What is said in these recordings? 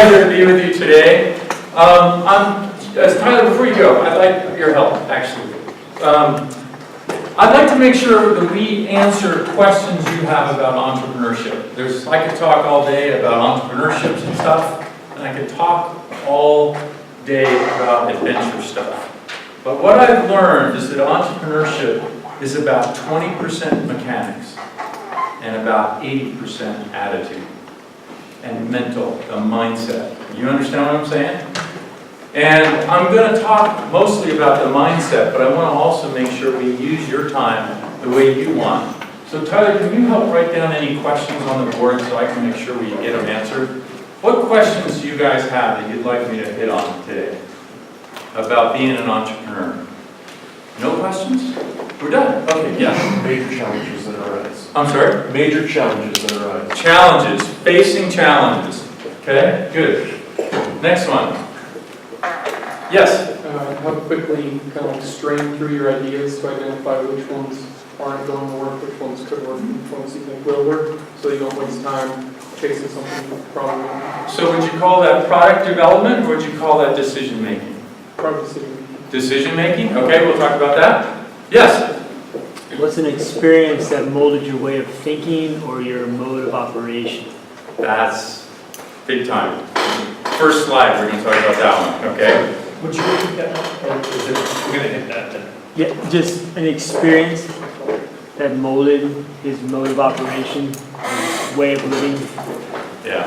pleasure to be with you today. Tyler, before you go, I'd like your help, actually. I'd like to make sure that we answer questions you have about entrepreneurship. I could talk all day about entrepreneurships and stuff, and I could talk all day about adventure stuff. But what I've learned is that entrepreneurship is about 20% mechanics and about 80% attitude and mental, the mindset. You understand what I'm saying? And I'm going to talk mostly about the mindset, but I want to also make sure we use your time the way you want. So Tyler, can you help write down any questions on the board so I can make sure we get them answered? What questions do you guys have that you'd like me to hit on today about being an entrepreneur? No questions? We're done. Okay, yeah. Major challenges that arise. I'm sorry? Major challenges that arise. Challenges, facing challenges. Okay, good. Next one. Yes? How quickly kind of like strain through your ideas to identify which ones aren't going to work, which ones could work, and which ones you think will work, so you don't waste time chasing something you probably won't. So would you call that product development, or would you call that decision making? Probably decision. Decision making? Okay, we'll talk about that. Yes? What's an experience that molded your way of thinking or your mode of operation? That's big time. First slide, we're going to talk about that one, okay? Would you repeat that? Or is it, we're going to hit that then? Yeah, just an experience that molded his mode of operation, his way of living. Yeah,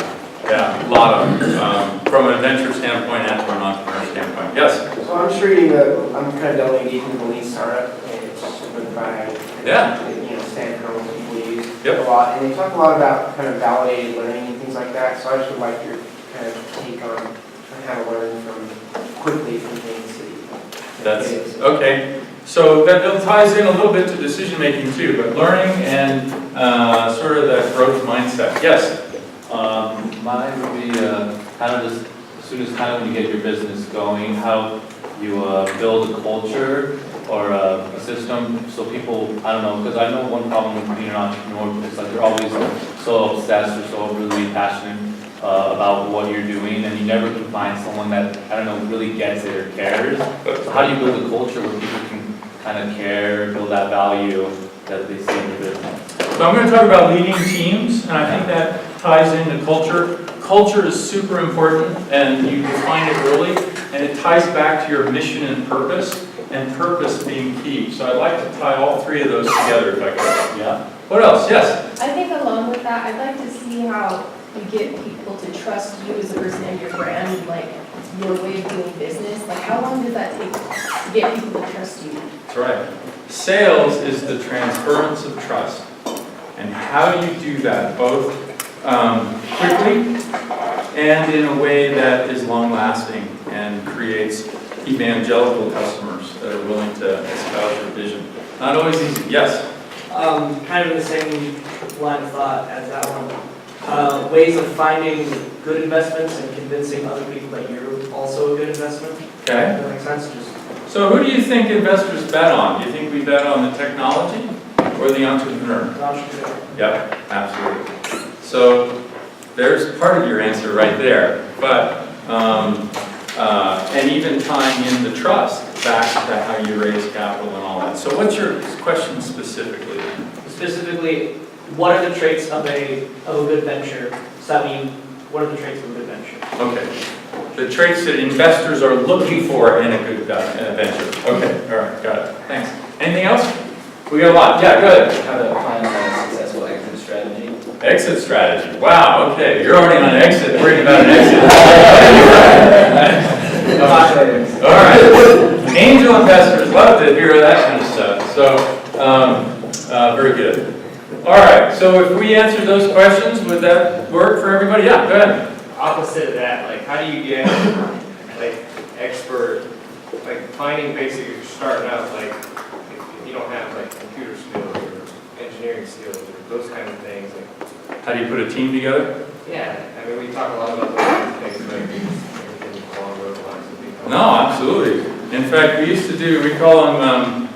a lot of them. From an adventure standpoint and from an entrepreneur standpoint. Yes? So I'm sure I'm kind of delegating the lean startup, and it's run by Stanford, what people use a lot, and they talk a lot about kind of validated learning and things like that. So I just would like your kind of take on how to learn quickly from things That's okay. So that ties in a little bit to decision making too, but learning and sort of that growth mindset. Yes. Mine would be kind of just as soon as kind of when you get your business going, how you build a culture or a system so people, I don't know, because I know one problem with being an entrepreneur is like you're always so obsessed or so really passionate about what you're doing, and you never can find someone that, I don't know, really gets it or cares. So how do you build a culture where people can kind of care, build that value that they see in your business? So I'm going to talk about leading teams, and I think that ties into culture. Culture is super important, and you define it early, and it ties back to your mission and purpose being key. So I'd like to tie all three of those together if I could. Yeah. What else? Yes? I think along with that, I'd like to see how you get people to trust you as a person and your brand, and like your way of doing business. Like how long does that take to get people to trust you? That's right. Sales is the transference of trust. And how you do that both quickly and in a way that is long-lasting and creates evangelical customers that are willing to espouse your vision. Not always easy. Yes? Kind of in the same line of thought as that one. Ways of finding good investments and convincing other people that you're also a good investment. Okay. That makes sense? So who do you think investors bet on? Do you think we bet on the technology or the entrepreneur? The entrepreneur. Yep, absolutely. So there's part of your answer right there. But, and even tying in the trust back to how you raise capital and all that. So what's your question specifically? Specifically, what are the traits of a good venture? So I mean, what are the traits of a good venture? Okay. The traits that investors are looking for in a good venture. Okay, all right, got it. Thanks. Anything else? We got a lot. Yeah, go ahead. How to plan a successful exit strategy. Exit strategy. Wow, okay. You're already on an exit, worried about an exit. All right. Angel investors love to hear that kind of stuff. So, very good. All right, so if we answer those questions, would that work for everybody? Yeah, go ahead. Opposite of that, like how do you get like expert, like finding basic, if you're starting out, like if you don't have like computer skills or engineering skills or those kind of things. Like, how do you put a team together? Yeah, I mean we talk a lot about those kinds of things, like everything along those lines. No, absolutely. In fact, we call them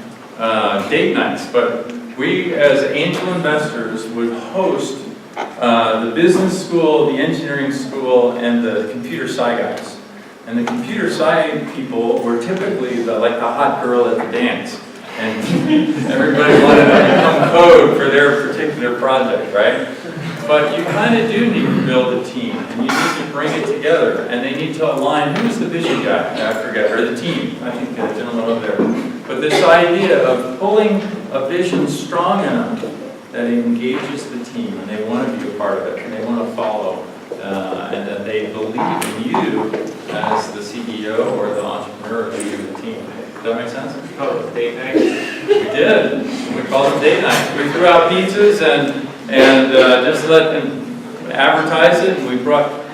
date nights, but we as angel investors would host the business school, the engineering school, and the computer sci guys. And the computer sci people were typically like the hot girl at the dance. And everybody wanted to become code for their particular project, right? But you kind of do need to build a team, and you need to bring it together, and they need to align. Who's the vision guy? I forget, or the team. I think the gentleman over there. But this idea of pulling a vision strong enough that it engages the team, and they want to be a part of it, and they want to follow, and that they believe in you as the CEO or the entrepreneur leading the team. Does that make sense? Oh, date night. We did. We called them date nights. We threw out pizzas and just let them advertise it, and we brought.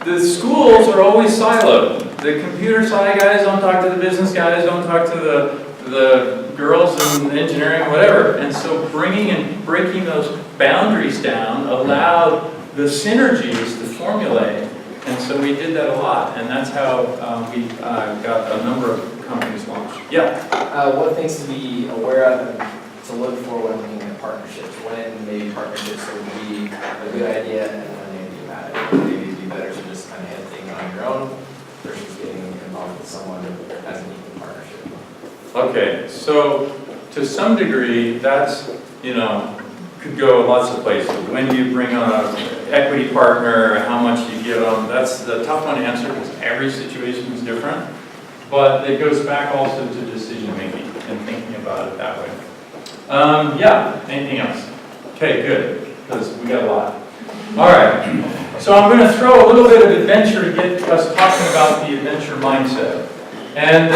The schools are always siloed. The computer sci guys don't talk to the business guys, don't talk to the girls in engineering, whatever. And so bringing and breaking those boundaries down allowed the synergies to formulate. And so we did that a lot, and that's how we got a number of companies launched. Yeah? What things to be aware of and to look for when looking at partnerships? When maybe partnerships would be a good idea and when they would be bad. Maybe it'd be better to just kind of head things on your own versus getting involved with someone as an equal partnership. Okay, so to some degree, that's, could go lots of places. When you bring on an equity partner, how much you give them, that's the tough one to answer because every situation is different. But it goes back also to decision making and thinking about it that way. Yeah, anything else? Okay, good, because we got a lot. All right, so I'm going to throw a little bit of adventure to get us talking about the adventure mindset. And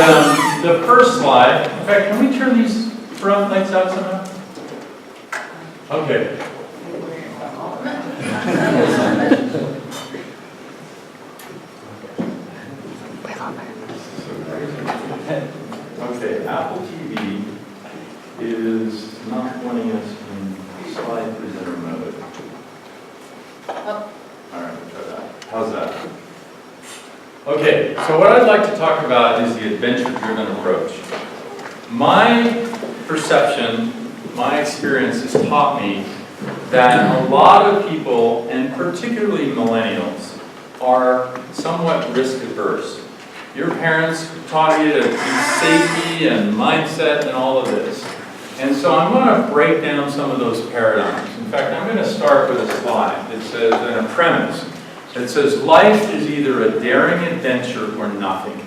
the first slide, in fact, can we turn these front lights out somehow? Okay. Okay, Apple TV is not wanting us in slide presenter mode. All right, we'll try that. How's that? Okay, so what I'd like to talk about is the adventure-driven approach. My perception, my experience has taught me that a lot of people, and particularly millennials, are somewhat risk-averse. Your parents taught you to be safety and mindset and all of this. And so I'm going to break down some of those paradigms. In fact, I'm going to start with a slide that says, and a premise, that says life is either a daring adventure or nothing.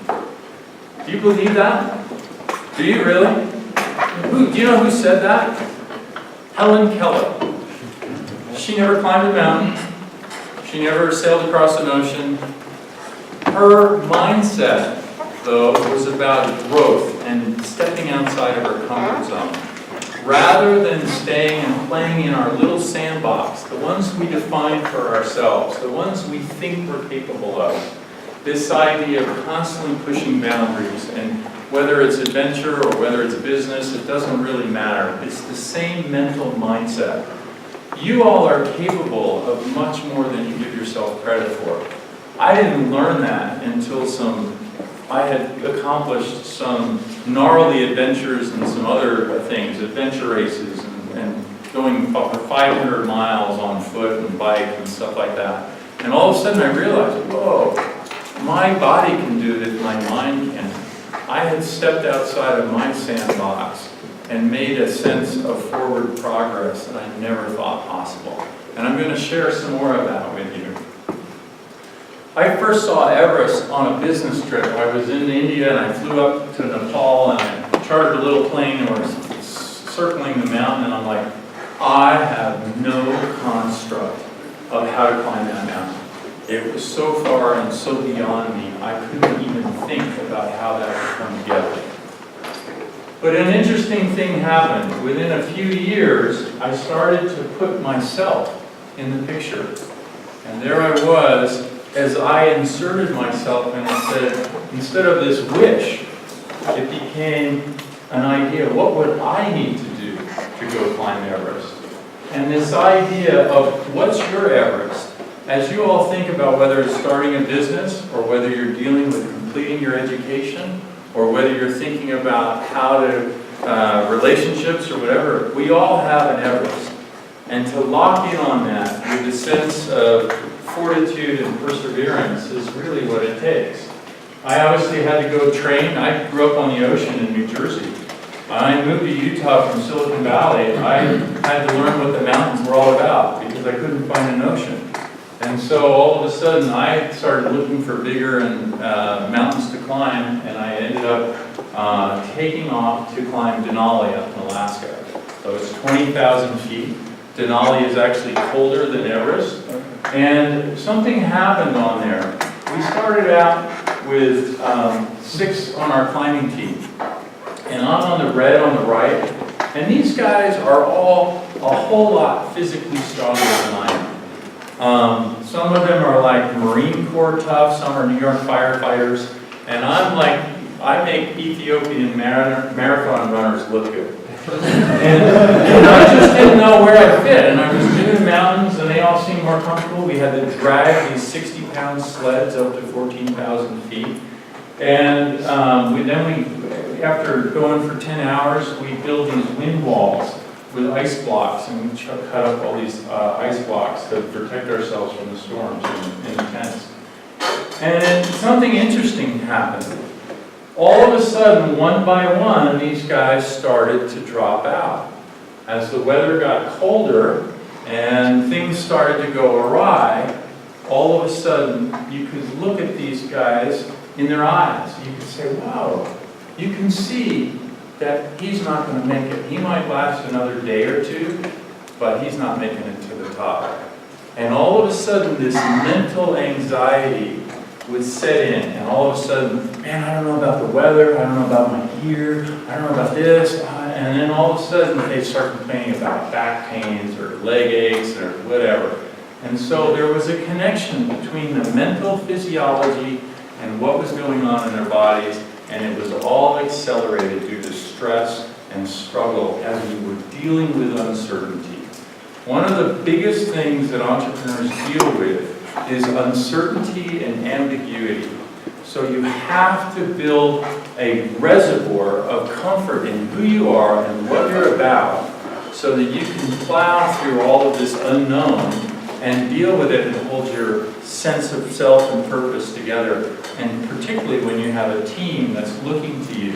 Do you believe that? Do you really? Do you know who said that? Helen Keller. She never climbed a mountain. She never sailed across an ocean. Her mindset, though, was about growth and stepping outside of her comfort zone. Rather than staying and playing in our little sandbox, the ones we define for ourselves, the ones we think we're capable of, this idea of constantly pushing boundaries, and whether it's adventure or whether it's business, it doesn't really matter. It's the same mental mindset. You all are capable of much more than you give yourself credit for. I didn't learn that until I had accomplished some gnarly adventures and some other things, adventure races and going for 500 miles on foot and bike and stuff like that. And all of a sudden I realized, whoa, my body can do it if my mind can. I had stepped outside of my sandbox and made a sense of forward progress that I never thought possible. And I'm going to share some more of that with you. I first saw Everest on a business trip. I was in India and I flew up to Nepal and I chartered a little plane and was circling the mountain, and I'm like, I have no construct of how to climb that mountain. It was so far and so beyond me, I couldn't even think about how that would come together. But an interesting thing happened. Within a few years, I started to put myself in the picture. And there I was, as I inserted myself, and I said, instead of this wish, it became an idea, what would I need to do to go climb Everest? And this idea of what's your Everest, as you all think about whether it's starting a business, or whether you're dealing with completing your education, or whether you're thinking about how to, relationships or whatever, we all have an Everest. And to lock in on that with the sense of fortitude and perseverance is really what it takes. I obviously had to go train. I grew up on the ocean in New Jersey. I moved to Utah from Silicon Valley. I had to learn what the mountains were all about because I couldn't find an ocean. And so all of a sudden I started looking for bigger and mountains to climb, and I ended up taking off to climb Denali up in Alaska. So it's 20,000 feet. Denali is actually colder than Everest. And something happened on there. We started out with 6 on our climbing team. And I'm on the red on the right. And these guys are all a whole lot physically stronger than I am. Some of them are like Marine Corps tough, some are New York firefighters. And I'm like, I make Ethiopian marathon runners look good. And I just didn't know where I fit. And I was new to mountains and they all seemed more comfortable. We had to drag these 60-pound sleds up to 14,000 feet. And after going for 10 hours, we build these wind walls with ice blocks, and we cut up all these ice blocks to protect ourselves from the storms in the tents. And something interesting happened. All of a sudden, one by one, these guys started to drop out. As the weather got colder and things started to go awry, all of a sudden, you could look at these guys in their eyes. You could say, wow, you can see that he's not going to make it. He might last another day or two, but he's not making it to the top. And all of a sudden, this mental anxiety would set in, and all of a sudden, man, I don't know about the weather, I don't know about my gear, I don't know about this, and then all of a sudden they start complaining about back pains or leg aches or whatever. And so there was a connection between the mental physiology and what was going on in their bodies, and it was all accelerated due to stress and struggle as we were dealing with uncertainty. One of the biggest things that entrepreneurs deal with is uncertainty and ambiguity. So you have to build a reservoir of comfort in who you are and what you're about so that you can plow through all of this unknown and deal with it and hold your sense of self and purpose together. And particularly when you have a team that's looking to you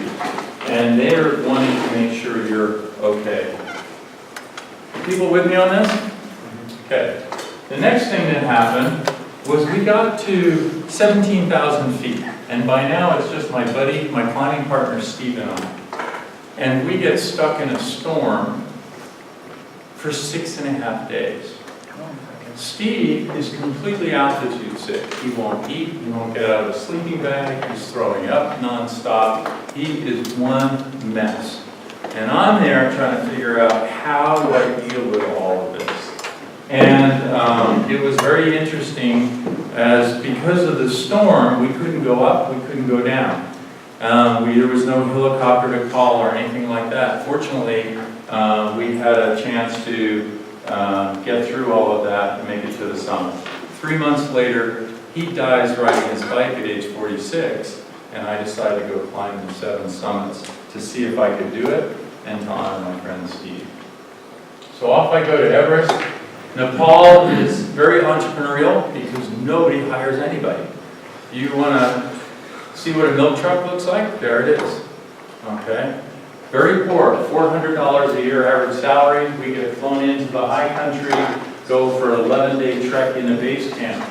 and they're wanting to make sure you're okay. People with me on this? Okay. The next thing that happened was we got to 17,000 feet. And by now it's just my buddy, my climbing partner, Steve, and I. And we get stuck in a storm for 6.5 days. Steve is completely altitude sick. He won't eat, he won't get out of a sleeping bag, he's throwing up nonstop. He is one mess. And I'm there trying to figure out how do I deal with all of this. And it was very interesting as because of the storm, we couldn't go up, we couldn't go down. There was no helicopter to call or anything like that. Fortunately, we had a chance to get through all of that and make it to the summit. 3 months later, he dies riding his bike at age 46, and I decided to go climb the 7 summits to see if I could do it and to honor my friend Steve. So off I go to Everest. Nepal is very entrepreneurial because nobody hires anybody. You want to see what a milk truck looks like? There it is. Okay? Very poor, $400 a year average salary. We get flown into the high country, go for an 11-day trek in a base camp.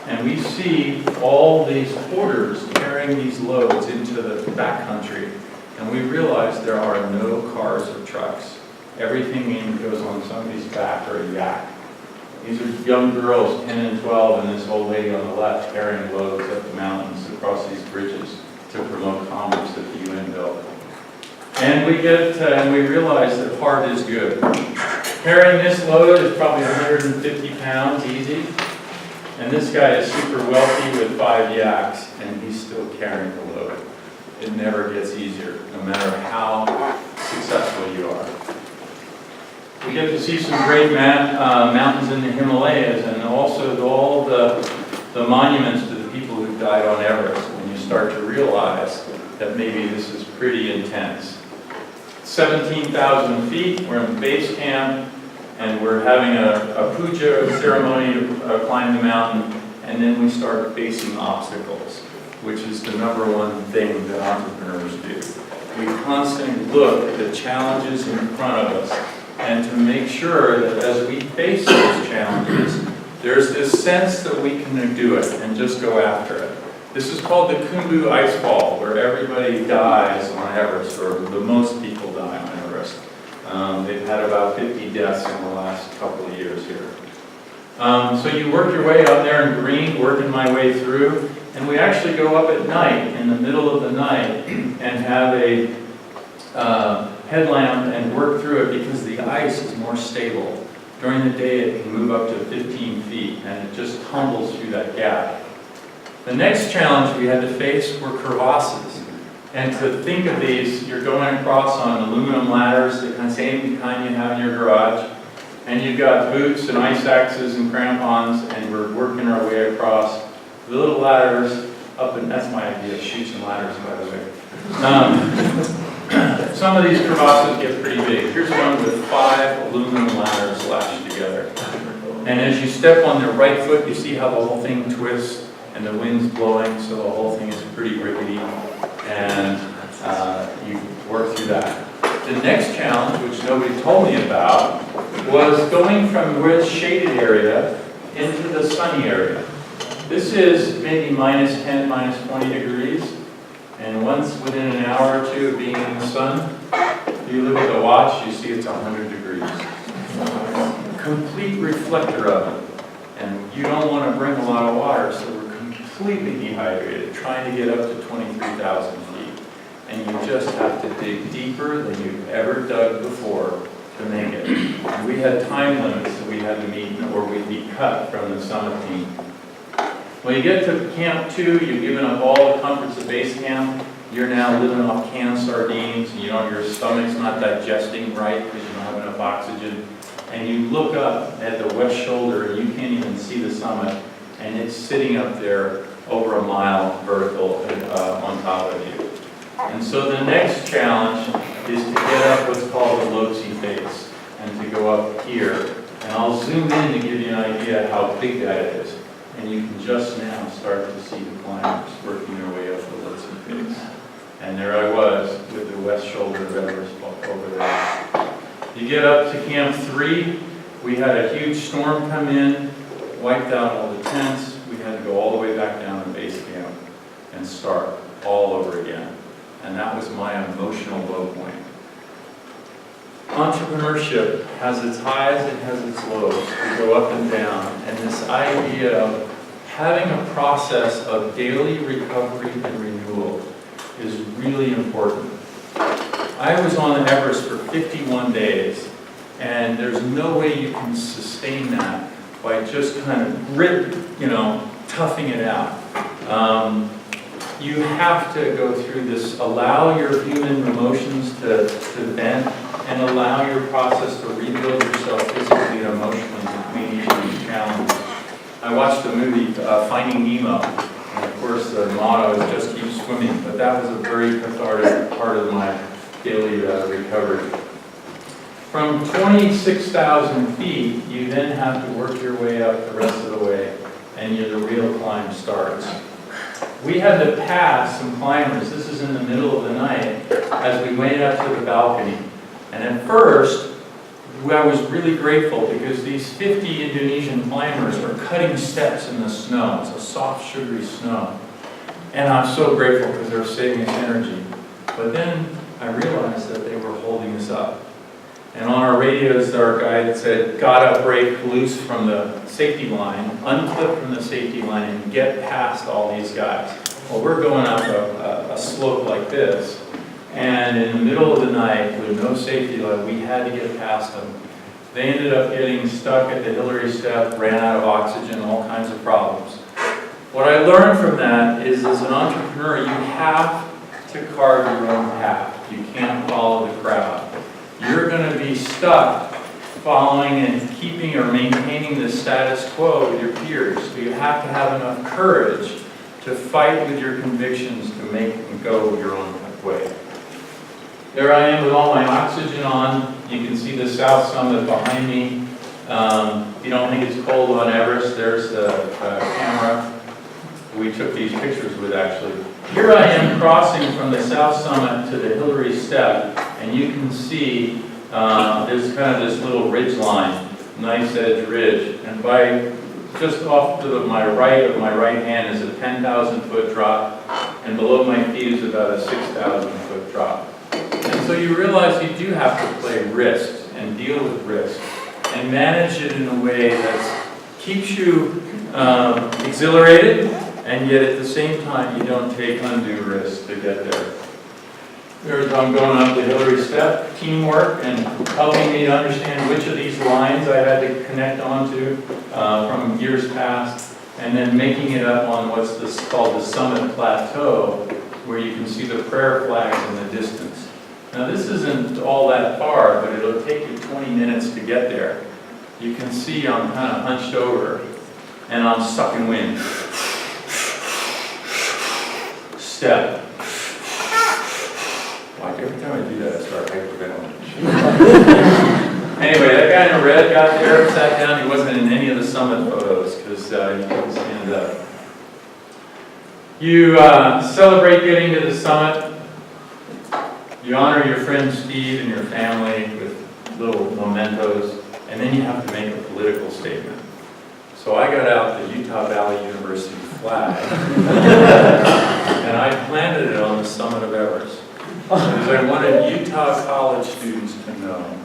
And we see all these porters carrying these loads into the backcountry. And we realize there are no cars or trucks. Everything goes on somebody's back or a yak. These are young girls, 10 and 12, and this old lady on the left carrying loads up the mountains across these bridges to promote commerce that the UN built. And we realize that hard is good. Carrying this load is probably 150 pounds easy. And this guy is super wealthy with 5 yaks, and he's still carrying the load. It never gets easier, no matter how successful you are. We get to see some great mountains in the Himalayas, and also all the monuments to the people who died on Everest, and you start to realize that maybe this is pretty intense. 17,000 feet, we're in base camp, and we're having a puja ceremony to climb the mountain, and then we start facing obstacles, which is the #1 thing that entrepreneurs do. We constantly look at the challenges in front of us, and to make sure that as we face those challenges, there's this sense that we can do it and just go after it. This is called the Khumbu Ice Fall, where everybody dies on Everest, or the most people die on Everest. They've had about 50 deaths in the last couple of years here. So you work your way up there in green, working my way through, and we actually go up at night, in the middle of the night, and have a headlamp and work through it because the ice is more stable. During the day it can move up to 15 feet and it just tumbles through that gap. The next challenge we had to face were crevasses. And to think of these, you're going across on aluminum ladders, the same kind you have in your garage, and you've got boots and ice axes and crampons, and we're working our way across the little ladders up, and that's my idea of chutes and ladders, by the way. Some of these crevasses get pretty big. Here's one with 5 aluminum ladders lashed together. And as you step on the right foot, you see how the whole thing twists and the wind's blowing, so the whole thing is pretty rickety, and you work through that. The next challenge, which nobody told me about, was going from where it's shaded area into the sunny area. This is maybe -10, -20 degrees. And once within an hour or two of being in the sun, if you look at the watch, you see it's 100 degrees. Complete reflector of it. And you don't want to bring a lot of water, so we're completely dehydrated, trying to get up to 23,000 feet. And you just have to dig deeper than you've ever dug before to make it. And we had time limits that we had to meet, or we'd be cut from the summit team. When you get to Camp 2, you've given up all the comforts of base camp. You're now living off canned sardines, and your stomach's not digesting right because you don't have enough oxygen. And you look up at the west shoulder, and you can't even see the summit, and it's sitting up there over a mile vertical on top of you. And so the next challenge is to get up what's called the Lhotse face, and to go up here. And I'll zoom in to give you an idea how big that is. And you can just now start to see the climbers working their way up the Lhotse face. And there I was with the west shoulder of Everest over there. You get up to Camp 3, we had a huge storm come in, wiped out all the tents. We had to go all the way back down to base camp and start all over again. And that was my emotional low point. Entrepreneurship has its highs, it has its lows. We go up and down, and this idea of having a process of daily recovery and renewal is really important. I was on Everest for 51 days, and there's no way you can sustain that by just kind of toughing it out. You have to go through this, allow your human emotions to vent, and allow your process to rebuild yourself physically and emotionally between each of these challenges. I watched the movie Finding Nemo, and of course the motto is just keep swimming, but that was a very cathartic part of my daily recovery. From 26,000 feet, you then have to work your way up the rest of the way, and the real climb starts. We had to pass some climbers, this is in the middle of the night, as we went up to the balcony. And at first, I was really grateful because these 50 Indonesian climbers were cutting steps in the snow. It's a soft, sugary snow. And I'm so grateful because they're saving us energy. But then I realized that they were holding us up. And on our radios, our guide said, gotta break loose from the safety line, unclip from the safety line, and get past all these guys. Well, we're going up a slope like this. And in the middle of the night, with no safety line, we had to get past them. They ended up getting stuck at the Hillary step, ran out of oxygen, all kinds of problems. What I learned from that is, as an entrepreneur, you have to carve your own path. You can't follow the crowd. You're going to be stuck following and keeping or maintaining the status quo with your peers. So you have to have enough courage to fight with your convictions to make and go your own way. There I am with all my oxygen on. You can see the south summit behind me. If you don't think it's cold on Everest, there's the camera we took these pictures with actually. Here I am crossing from the south summit to the Hillary Step, and you can see there's kind of this little ridge line, nice edge ridge, and by just off to my right of my right hand is a 10,000 foot drop, and below my feet is about a 6,000 foot drop. And so you realize you do have to play risks and deal with risks and manage it in a way that keeps you exhilarated, and yet at the same time you don't take undue risks to get there. I'm going up the Hillary Step, teamwork, and helping me to understand which of these lines I had to connect onto from years past, and then making it up on what's called the summit plateau, where you can see the prayer flags in the distance. Now this isn't all that far, but it'll take you 20 minutes to get there. You can see I'm kind of hunched over, and I'm sucking wind. Step. Like every time I do that, I start hyperventilating. Anyway, that guy in red got there, sat down. He wasn't in any of the summit photos because he couldn't stand up. You celebrate getting to the summit. You honor your friend Steve and your family with little mementos, and then you have to make a political statement. So I got out the Utah Valley University flag, and I planted it on the summit of Everest. Because I wanted Utah college students to know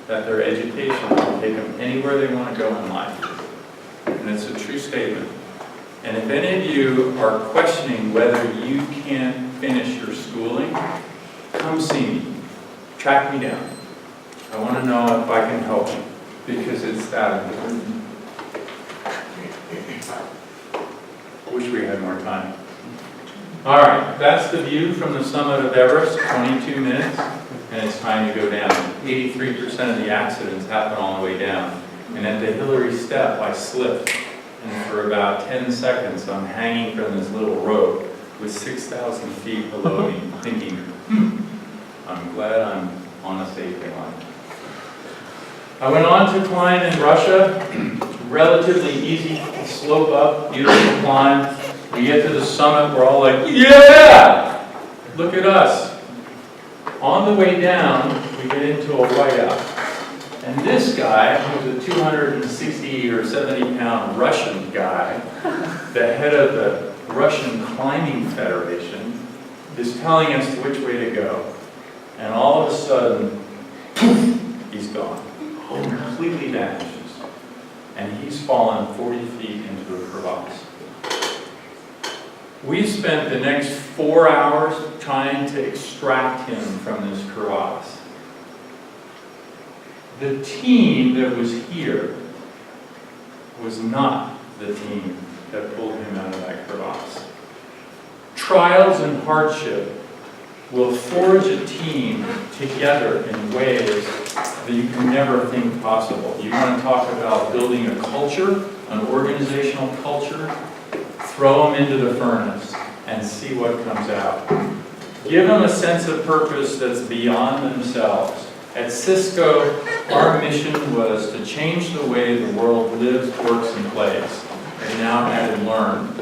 that their education will take them anywhere they want to go in life. And it's a true statement. And if any of you are questioning whether you can finish your schooling, come see me. Track me down. I want to know if I can help you, because it's that important. Wish we had more time. All right, that's the view from the summit of Everest, 22 minutes, and it's time to go down. 83% of the accidents happen on the way down. And at the Hillary Step, I slipped, and for about 10 seconds, I'm hanging from this little rope with 6,000 feet below me, thinking, I'm glad I'm on a safety line. I went on to climb in Russia, relatively easy slope up, beautiful climb. We get to the summit, we're all like, yeah! Look at us. On the way down, we get into a whiteout. And this guy, who's a 260 or 70 pound Russian guy, the head of the Russian Climbing Federation, is telling us which way to go. And all of a sudden, poof, he's gone. Completely vanishes. And he's fallen 40 feet into a crevasse. We spent the next 4 hours trying to extract him from this crevasse. The team that was here was not the team that pulled him out of that crevasse. Trials and hardship will forge a team together in ways that you can never think possible. You want to talk about building a culture, an organizational culture? Throw them into the furnace and see what comes out. Give them a sense of purpose that's beyond themselves. At Cisco, our mission was to change the way the world lives, works, and plays. And now added learn.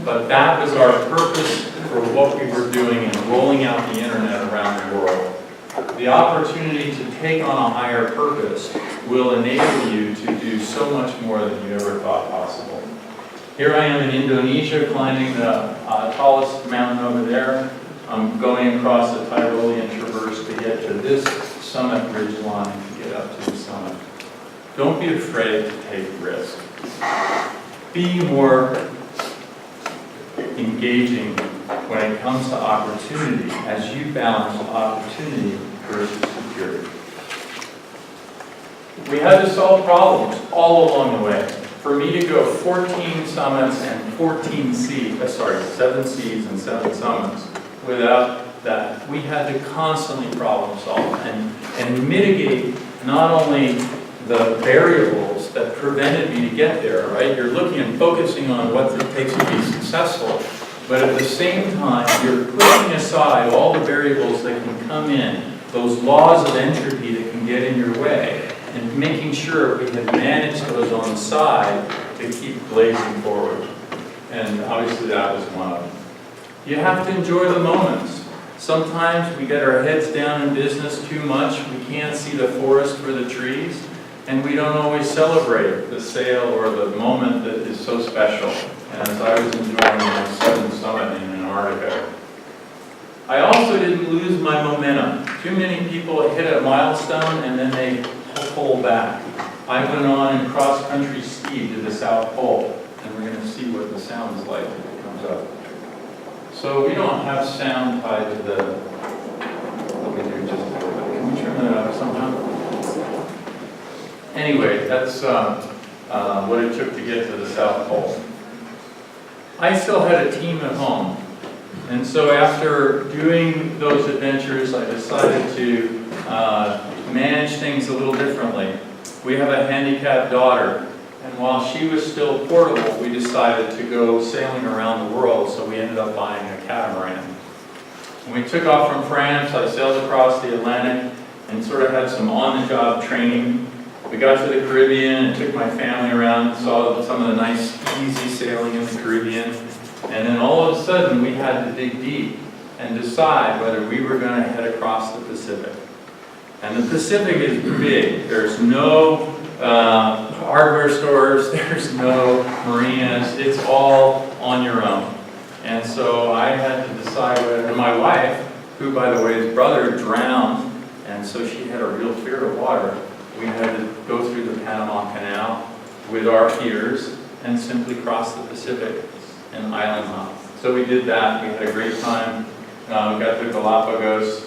But that was our purpose for what we were doing in rolling out the internet around the world. The opportunity to take on a higher purpose will enable you to do so much more than you ever thought possible. Here I am in Indonesia, climbing the tallest mountain over there. I'm going across the Tyrolean Traverse to get to this summit ridge line to get up to the summit. Don't be afraid to take risks. Be more engaging when it comes to opportunity as you balance opportunity versus security. We had to solve problems all along the way. For me to go 14 summits and 7 seas and 7 summits without that, we had to constantly problem solve and mitigate not only the variables that prevented me to get there, right? You're looking and focusing on what it takes to be successful, but at the same time, you're putting aside all the variables that can come in, those laws of entropy that can get in your way, and making sure we had managed those on the side to keep blazing forward. And obviously that was one of them. You have to enjoy the moments. Sometimes we get our heads down in business too much. We can't see the forest for the trees. And we don't always celebrate the sale or the moment that is so special. And as I was enjoying my 7th summit in Antarctica, I also didn't lose my momentum. Too many people hit a milestone and then they pull back. I went on and cross-country skied to the South Pole, and we're going to see what the sound is like when it comes up. So we don't have sound tied to the, let me do just a little bit. Can we turn that up somehow? Anyway, that's what it took to get to the South Pole. I still had a team at home. And so after doing those adventures, I decided to manage things a little differently. We have a handicapped daughter, and while she was still portable, we decided to go sailing around the world, so we ended up buying a catamaran. When we took off from France, I sailed across the Atlantic and sort of had some on-the-job training. We got to the Caribbean and took my family around and saw some of the nice, easy sailing in the Caribbean. And then all of a sudden, we had to dig deep and decide whether we were going to head across the Pacific. And the Pacific is big. There's no hardware stores, there's no marinas, it's all on your own. And so I had to decide whether, and my wife, who by the way, his brother drowned, and so she had a real fear of water, we had to go through the Panama Canal with our peers and simply cross the Pacific and island hop. So we did that, we had a great time, we got to Galapagos.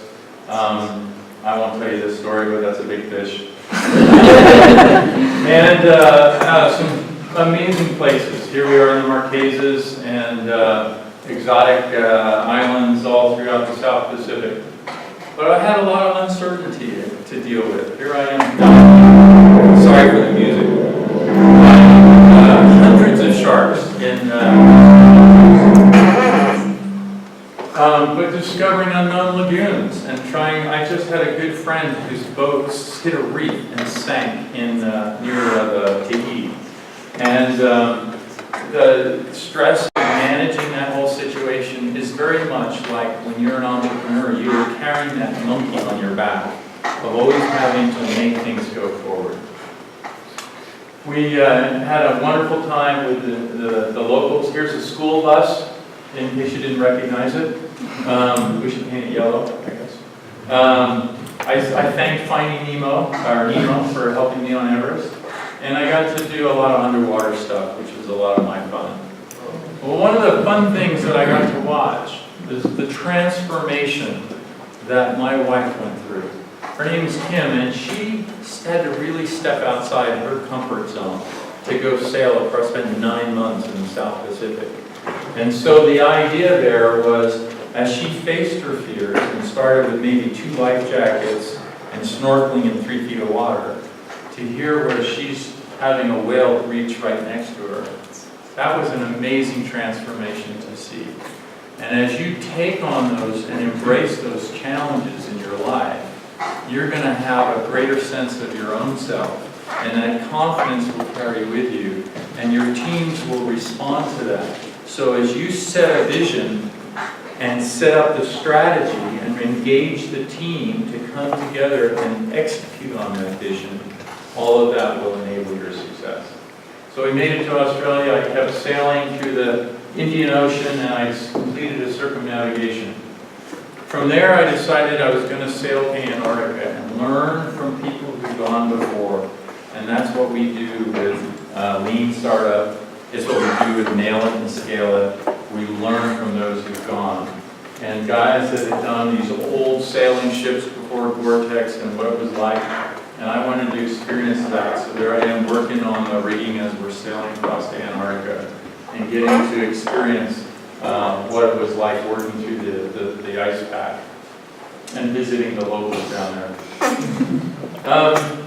I won't tell you this story, but that's a big fish. And some amazing places. Here we are in the Marquesas and exotic islands all throughout the South Pacific. But I had a lot of uncertainty to deal with. Here I am. Sorry for the music. Hundreds of sharks in but discovering unknown lagoons and trying. I just had a good friend whose boat hit a reef and sank in near the Tahiti, and the stress of managing that whole situation is very much like when you're an entrepreneur. You are carrying that monkey on your back of always having to make things go forward. We had a wonderful time with the locals. Here's a school bus, in case you didn't recognize it. We should paint it yellow, I guess. I thanked Finding Nemo for helping me on Everest. And I got to do a lot of underwater stuff, which was a lot of my fun. Well, one of the fun things that I got to watch is the transformation that my wife went through. Her name is Kim, and she had to really step outside her comfort zone to go sail across, spend 9 months in the South Pacific. And so the idea there was, as she faced her fears and started with maybe 2 life jackets and snorkeling in 3 feet of water, to hear where she's having a whale reach right next to her, that was an amazing transformation to see. And as you take on those and embrace those challenges in your life, you're going to have a greater sense of your own self, and that confidence will carry with you, and your teams will respond to that. So as you set a vision and set up the strategy and engage the team to come together and execute on that vision, all of that will enable your success. So we made it to Australia. I kept sailing through the Indian Ocean, and I completed a circumnavigation. From there, I decided I was going to sail to Antarctica and learn from people who've gone before. And that's what we do with Lean Startup. It's what we do with Nail It and Scale It. We learn from those who've gone. And guys that had done these old sailing ships before Vortex and what it was like. And I wanted to experience that. So there I am working on the rigging as we're sailing across to Antarctica and getting to experience what it was like working through the ice pack and visiting the locals down there.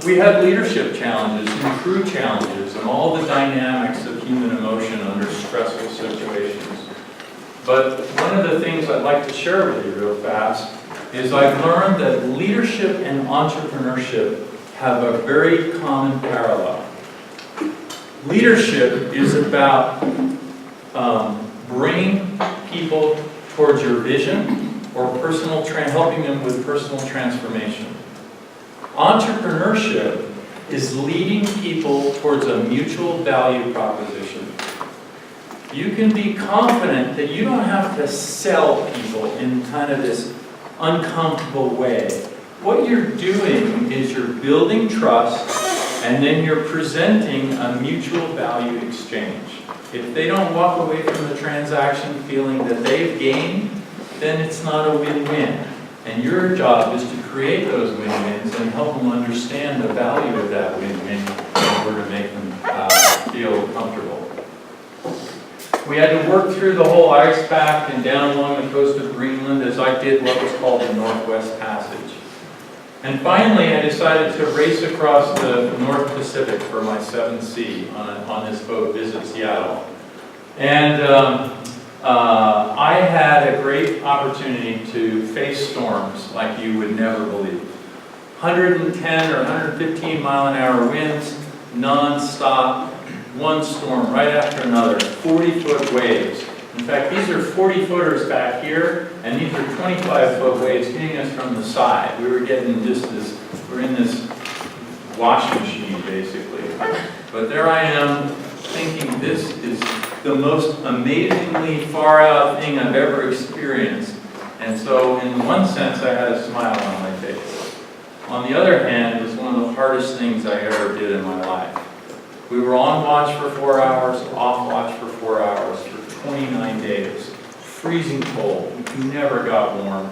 We had leadership challenges and crew challenges and all the dynamics of human emotion under stressful situations. But one of the things I'd like to share with you real fast is I've learned that leadership and entrepreneurship have a very common parallel. Leadership is about bringing people towards your vision or helping them with personal transformation. Entrepreneurship is leading people towards a mutual value proposition. You can be confident that you don't have to sell people in kind of this uncomfortable way. What you're doing is you're building trust, and then you're presenting a mutual value exchange. If they don't walk away from the transaction feeling that they've gained, then it's not a win-win. And your job is to create those win-wins and help them understand the value of that win-win in order to make them feel comfortable. We had to work through the whole ice pack and down along the coast of Greenland as I did what was called the Northwest Passage. And finally, I decided to race across the North Pacific for my 7th sea on this boat, visit Seattle. And I had a great opportunity to face storms like you would never believe. 110 or 115 mile an hour winds, non-stop, one storm right after another, 40-foot waves. In fact, these are 40-footers back here, and these are 25-foot waves hitting us from the side. We were getting we're in this washing machine, basically. But there I am, thinking this is the most amazingly far-out thing I've ever experienced. And so, in one sense, I had a smile on my face. On the other hand, it was one of the hardest things I ever did in my life. We were on watch for 4 hours, off watch for 4 hours, for 29 days. Freezing cold, we never got warm.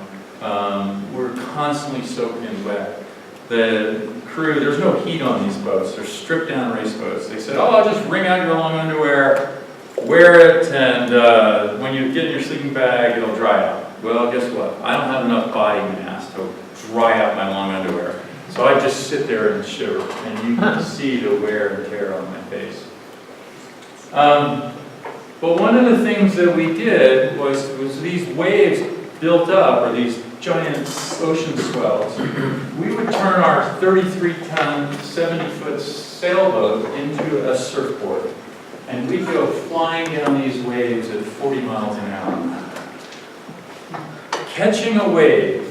We were constantly soaking wet. The crew, there's no heat on these boats. They're stripped down race boats. They said, oh, I'll just wring out your long underwear, wear it, and when you get in your sleeping bag, it'll dry out. Well, guess what? I don't have enough body mass to dry out my long underwear. So I just sit there and shiver, and you can see the wear and tear on my face. But one of the things that we did was these waves built up, or these giant ocean swells. We would turn our 33-ton, 70-foot sailboat into a surfboard, and we'd go flying down these waves at 40 miles an hour. Catching a wave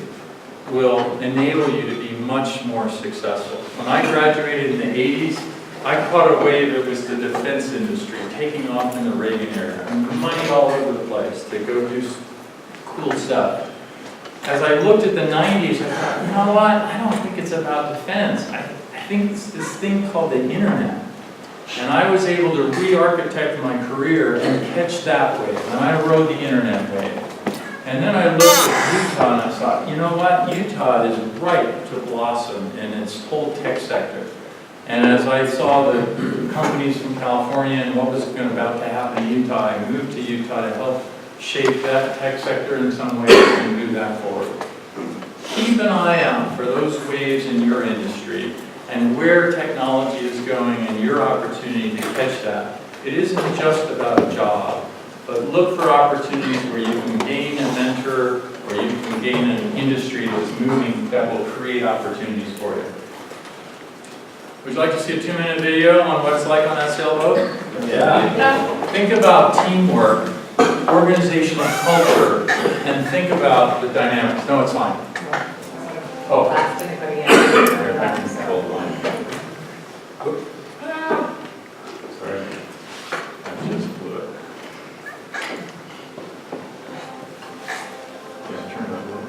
will enable you to be much more successful. When I graduated in the 80s, I caught a wave that was the defense industry taking off in the Reagan era. Money all over the place to go do cool stuff. As I looked at the 90s, I thought, you know what? I don't think it's about defense. I think it's this thing called the internet. And I was able to re-architect my career and catch that wave. And I rode the internet wave. And then I looked at Utah and I thought, you know what? Utah is ripe to blossom in its whole tech sector. And as I saw the companies from California and what was about to happen in Utah, I moved to Utah to help shape that tech sector in some ways and move that forward. Keep an eye out for those waves in your industry and where technology is going and your opportunity to catch that. It isn't just about a job, but look for opportunities where you can gain a mentor or you can gain an industry that's moving that will create opportunities for you. Would you like to see a 2-minute video on what it's like on that sailboat? Yeah. Think about teamwork, organizational culture, and think about the dynamics. No, it's fine. Oh. Sorry. I just blew it. Yeah, turn it up a little.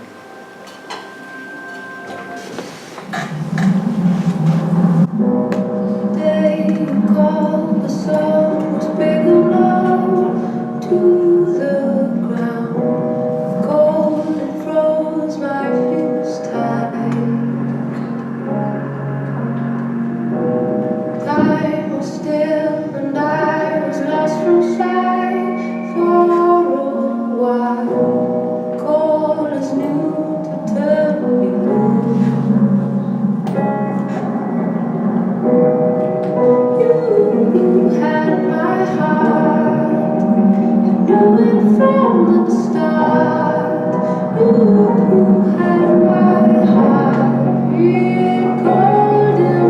They call the sun was big and low to the ground. Cold and froze my fingers tight. Time was still and I was lost from sight for a while. Cold as noon to turn me blue. You had my heart, you knew it from the start. You had my heart, being cold and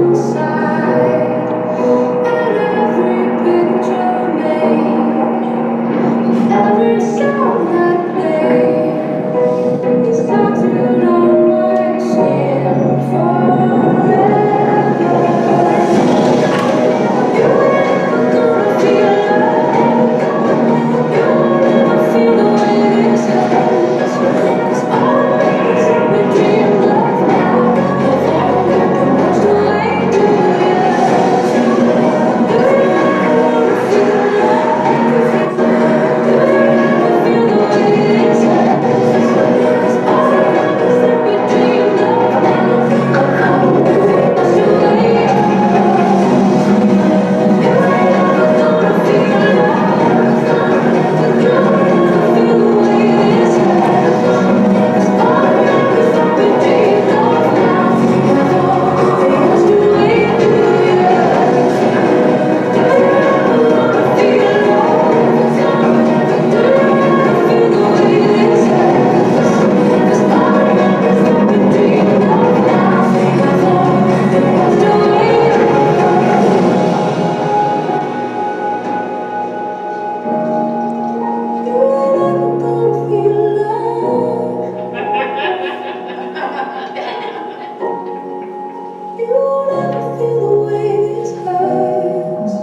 you'll never feel the way this hurts.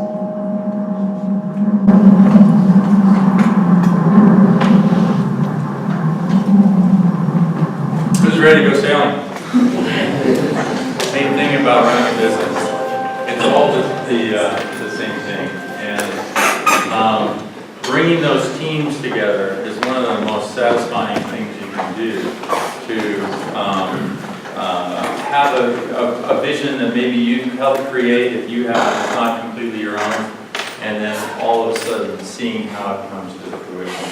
Who's ready to go sailing? Same thing about running a business. It's all the same thing. And bringing those teams together is one of the most satisfying things you can do to have a vision that maybe you helped create if you have, it's not completely your own, and then all of a sudden seeing how it comes to fruition.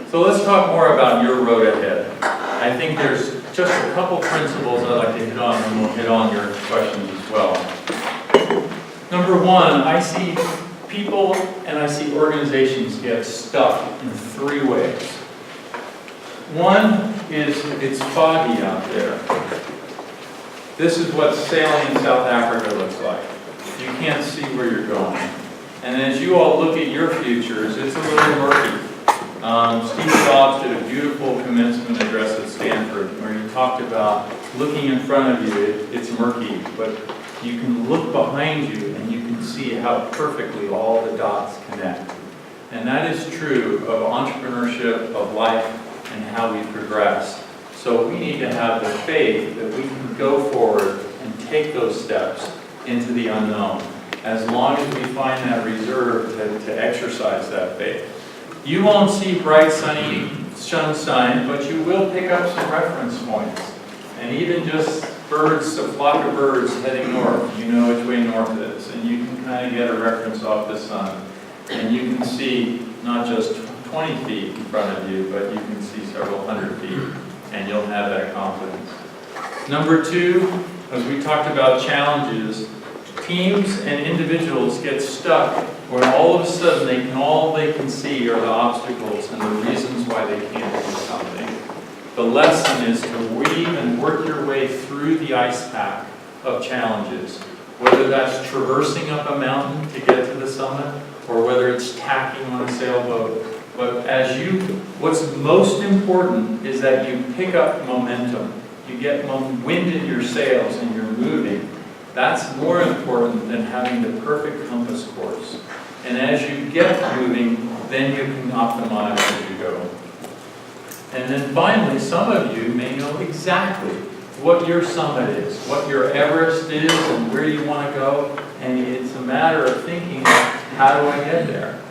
So let's talk more about your road ahead. I think there's just a couple principles I'd like to hit on, and we'll hit on your questions as well. Number one, I see people and I see organizations get stuck in three ways. One is it's foggy out there. This is what sailing in South Africa looks like. You can't see where you're going. And as you all look at your futures, it's a little murky. Steve Jobs did a beautiful commencement address at Stanford where he talked about looking in front of you, it's murky, but you can look behind you and you can see how perfectly all the dots connect. And that is true of entrepreneurship, of life, and how we progress. So we need to have the faith that we can go forward and take those steps into the unknown, as long as we find that reserve to exercise that faith. You won't see bright, sunny sunshine, but you will pick up some reference points. And even just birds, a flock of birds heading north, you know which way north is, and you can kind of get a reference off the sun. And you can see not just 20 feet in front of you, but you can see several hundred feet, and you'll have that confidence. Number two, as we talked about challenges, teams and individuals get stuck when all of a sudden all they can see are the obstacles and the reasons why they can't do something. The lesson is to weave and work your way through the ice pack of challenges, whether that's traversing up a mountain to get to the summit, or whether it's tacking on a sailboat. But what's most important is that you pick up momentum. You get wind in your sails and you're moving. That's more important than having the perfect compass course. And as you get moving, then you can optimize as you go. And then finally, some of you may know exactly what your summit is, what your Everest is, and where you want to go. And it's a matter of thinking, how do I get there?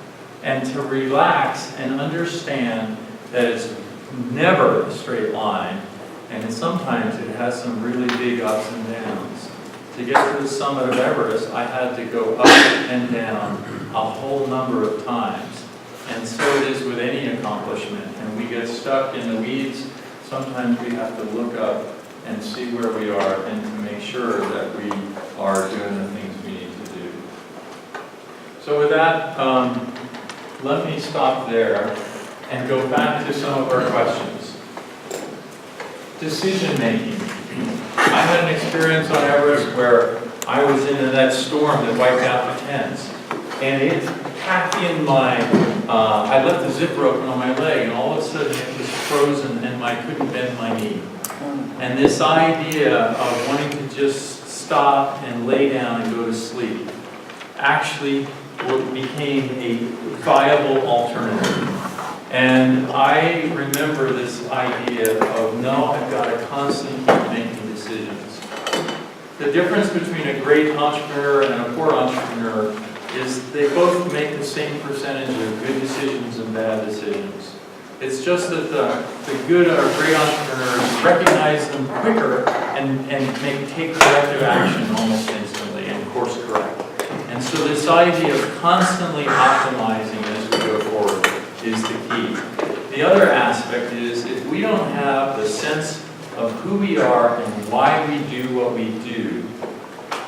And to relax and understand that it's never a straight line, and sometimes it has some really big ups and downs. To get to the summit of Everest, I had to go up and down a whole number of times. And so it is with any accomplishment. And we get stuck in the weeds. Sometimes we have to look up and see where we are and to make sure that we are doing the things we need to do. So with that, let me stop there and go back to some of our questions. Decision making. I had an experience on Everest where I was in that storm that wiped out the tents. And it packed in I left the zipper open on my leg, and all of a sudden it was frozen and I couldn't bend my knee. And this idea of wanting to just stop and lay down and go to sleep actually became a viable alternative. And I remember this idea of, no, I've got to constantly keep making decisions. The difference between a great entrepreneur and a poor entrepreneur is they both make the same percentage of good decisions and bad decisions. It's just that the good or great entrepreneurs recognize them quicker and take corrective action almost instantly and course correct. And so this idea of constantly optimizing as we go forward is the key. The other aspect is if we don't have the sense of who we are and why we do what we do,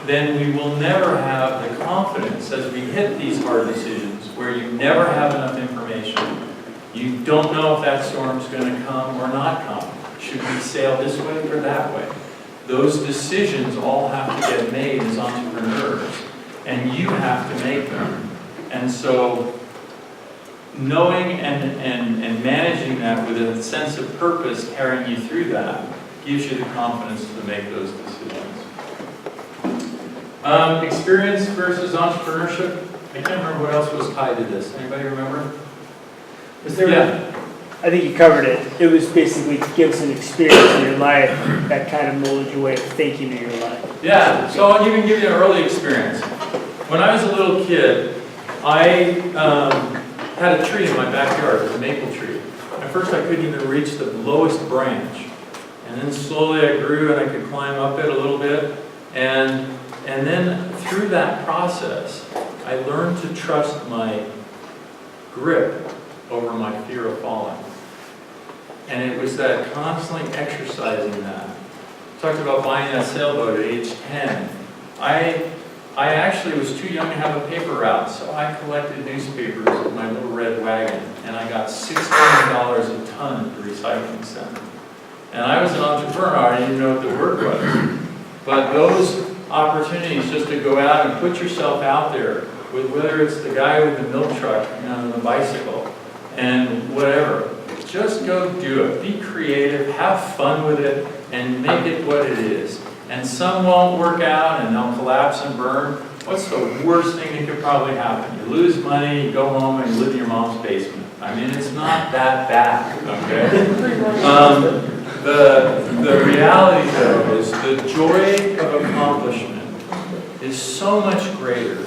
then we will never have the confidence as we hit these hard decisions where you never have enough information. You don't know if that storm's going to come or not come. Should we sail this way or that way? Those decisions all have to get made as entrepreneurs, and you have to make them. And so knowing and managing that with a sense of purpose carrying you through that gives you the confidence to make those decisions. Experience versus entrepreneurship. I can't remember what else was tied to this. Anybody remember? Was there? Yeah. I think you covered it. It was basically give us an experience in your life that kind of molded your way of thinking in your life. Yeah, so I'll even give you an early experience. When I was a little kid, I had a tree in my backyard, it was a maple tree. At first I couldn't even reach the lowest branch. And then slowly I grew and I could climb up it a little bit. And then through that process, I learned to trust my grip over my fear of falling. And it was that constantly exercising that. Talked about buying that sailboat at age 10. I actually was too young to have a paper route, so I collected newspapers with my little red wagon, and I got $16 a ton at the recycling center. And I was an entrepreneur, I didn't even know what the word was. But those opportunities just to go out and put yourself out there, with whether it's the guy with the milk truck and the bicycle, and whatever. Just go do it. Be creative, have fun with it, and make it what it is. And some won't work out and they'll collapse and burn. What's the worst thing that could probably happen? You lose money, you go home and you live in your mom's basement. I mean, it's not that bad, okay? The reality though is the joy of accomplishment is so much greater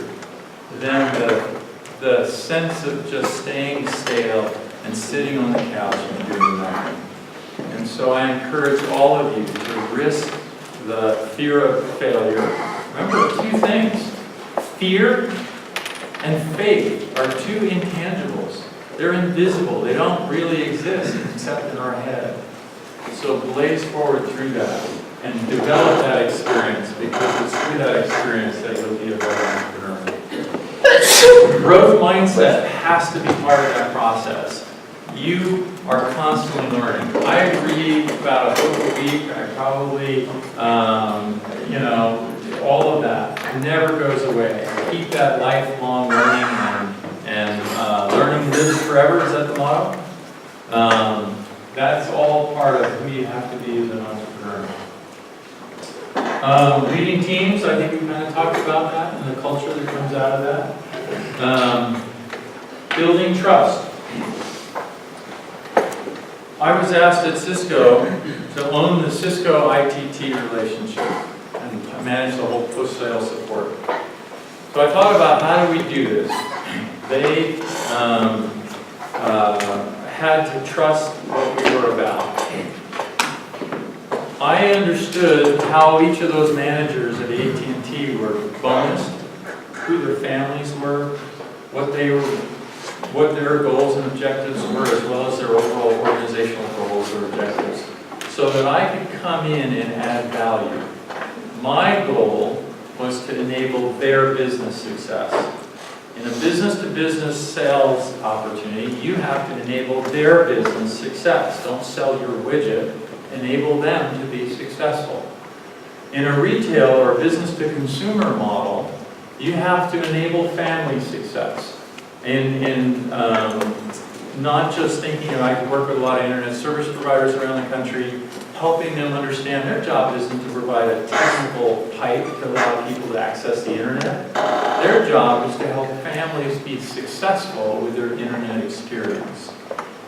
than the sense of just staying stale and sitting on the couch and doing nothing. And so I encourage all of you to risk the fear of failure. Remember two things. Fear and faith are two intangibles. They're invisible. They don't really exist except in our head. So blaze forward through that and develop that experience, because it's through that experience that you'll be a better entrepreneur. Growth mindset has to be part of that process. You are constantly learning. I read about a book a week. I probably, all of that never goes away. Keep that lifelong learning, and learning lives forever. Is that the motto? That's all part of who you have to be as an entrepreneur. Leading teams, I think we kind of talked about that and the culture that comes out of that. Building trust. I was asked at Cisco to own the Cisco ITT relationship and manage the whole post-sale support. So I thought about how do we do this. They had to trust what we were about. I understood how each of those managers at AT&T were bonused, who their families were, what their goals and objectives were, as well as their overall organizational goals or objectives, so that I could come in and add value. My goal was to enable their business success. In a business-to-business sales opportunity, you have to enable their business success. Don't sell your widget, enable them to be successful. In a retail or business-to-consumer model, you have to enable family success. In not just thinking, I work with a lot of internet service providers around the country, helping them understand their job isn't to provide a technical pipe to allow people to access the internet. Their job is to help families be successful with their internet experience.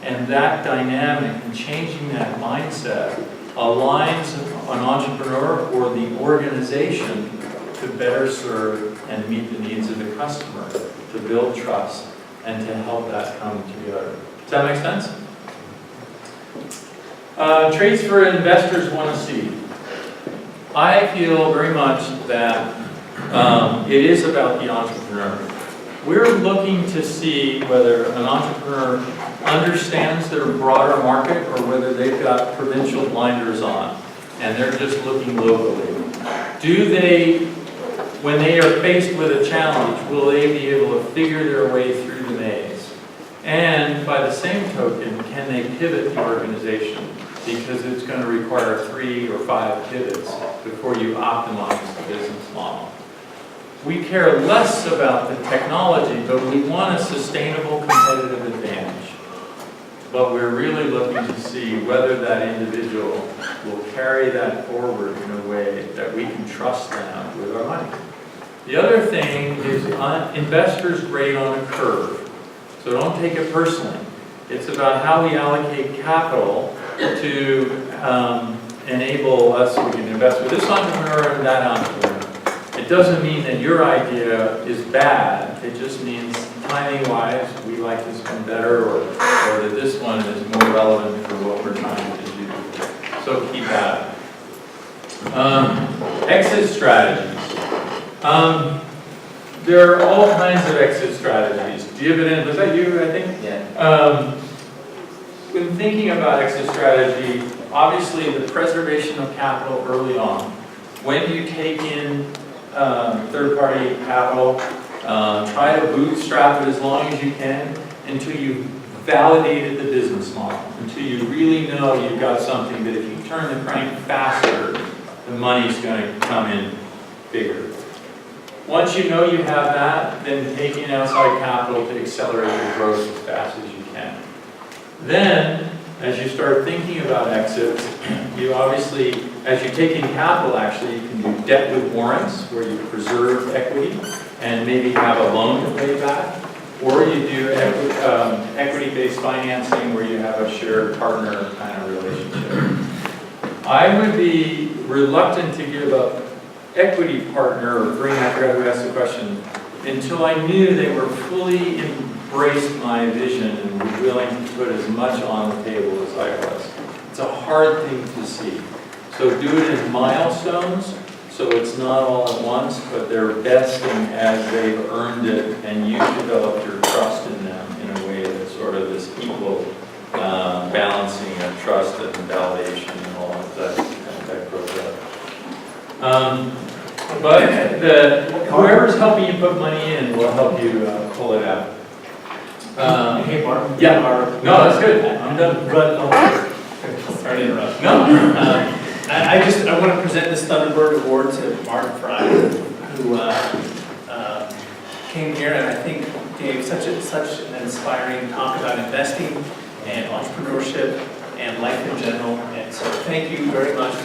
And that dynamic and changing that mindset aligns an entrepreneur or the organization to better serve and meet the needs of the customer, to build trust, and to help that come together. Does that make sense? Traits for investors want to see. I feel very much that it is about the entrepreneur. We're looking to see whether an entrepreneur understands their broader market or whether they've got provincial blinders on and they're just looking locally. Do they, when they are faced with a challenge, will they be able to figure their way through the maze? And by the same token, can they pivot the organization? Because it's going to require 3 or 5 pivots before you optimize the business model. We care less about the technology, but we want a sustainable competitive advantage. But we're really looking to see whether that individual will carry that forward in a way that we can trust them with our money. The other thing is investors grade on a curve, so don't take it personally. It's about how we allocate capital to enable us, we can invest with this entrepreneur and that entrepreneur. It doesn't mean that your idea is bad, it just means timing-wise, we like this one better, or that this one is more relevant for what we're trying to do. So keep that. Exit strategies. There are all kinds of exit strategies. Dividend, was that you, I think? Yeah. When thinking about exit strategy, obviously the preservation of capital early on. When you take in third-party capital, try to bootstrap it as long as you can until you've validated the business model, until you really know you've got something that if you turn the crank faster, the money's going to come in bigger. Once you know you have that, then take in outside capital to accelerate your growth as fast as you can. Then, as you start thinking about exits, you obviously, as you take in capital actually, you can do debt with warrants, where you preserve equity and maybe have a loan to pay back, or you do equity-based financing where you have a shared partner kind of relationship. I would be reluctant to give up equity partner, or bring, I forgot who asked the question, until I knew they were fully embraced my vision and were willing to put as much on the table as I was. It's a hard thing to see. So do it in milestones, so it's not all at once, but they're vesting as they've earned it, and you develop your trust in them in a way that's sort of this equal balancing of trust and validation and all of that process. But whoever's helping you put money in will help you pull it out. Hey, Mark. Yeah. No, that's good. I'm done. Sorry to interrupt. No. I want to present this Thunderbird Award to Mark Frey, who came here and I think gave such an inspiring talk about investing and entrepreneurship and life in general. And so thank you very much.